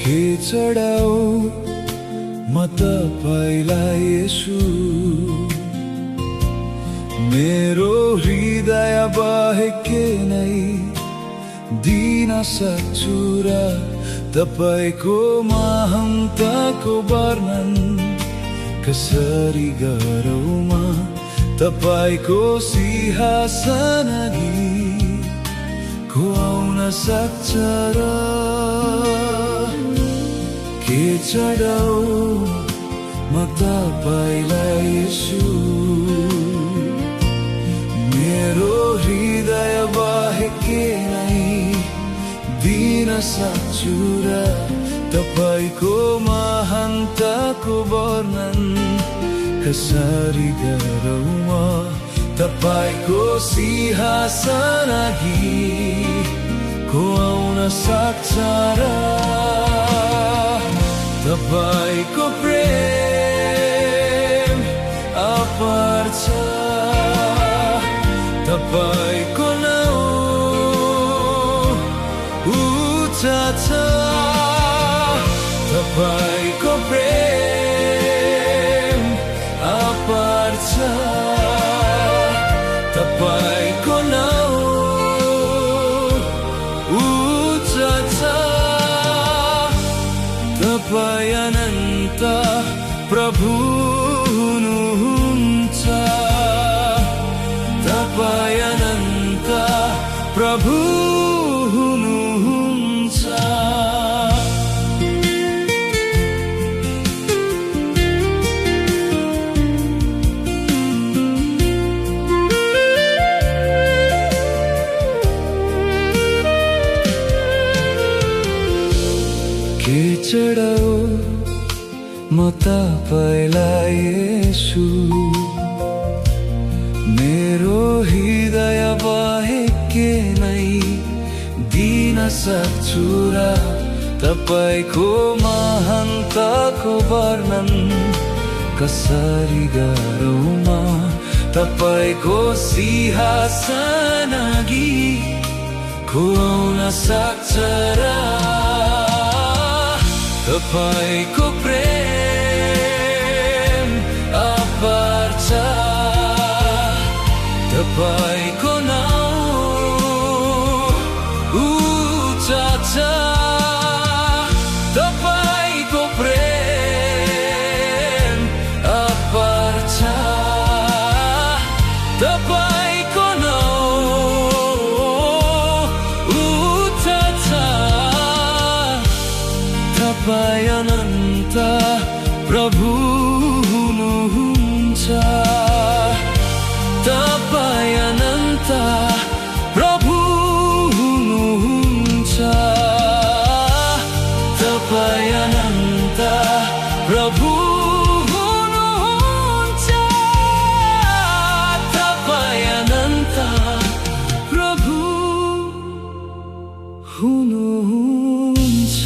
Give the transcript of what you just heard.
के चढाऊ म तपाईलाई येशू, मेरो हृदय बाहेक के नै दिन सक्छु र तपाईको महानताको वर्णन कसरी गरौँ म तपाईको सिंहासन अघि को आउन सक्छ र के चढाऊ म तपाईलाई येशू, मेरो हृदय बाहेक के नै दिन सक्छु र तपाईको महानताको वर्णन कसरी गरौँ म तपाईको सिंहासन अघि को आउन सक्छ र तपाईको प्रेम अपार छ, तपाईको नाउँ उच्च छ, तपाईको प्रेम अपार छ, तपाईको नाउँ उच्च छ। तपाईँ अनन्त प्रभु हुनुहुन्छ, तपाईँ अनन्त प्रभु हुनुहुन्छ। के चढाऊ म तपाईलाई येशू, मेरो हृदय बाहेक के नै दिन सक्छु र तपाईको महानताको वर्णन कसरी गरौँ म तपाईको सिंहासन अघि को आउन सक्छ र तपाईको प्रेम अपार छ, तपाईको नाउँ उच्च छ, तपाईको प्रेम अपार छ, तपाईको नाउँ उच्च छ। तपाईँ अनन्त प्रभु हुनुहुन्छ, तपाईँ अनन्त प्रभु हुनुहुन्छ, तपाईँ अनन्त प्रभु हुनुहुन्छ, तपाईँ अनन्त प्रभु हुनुहुन्छ।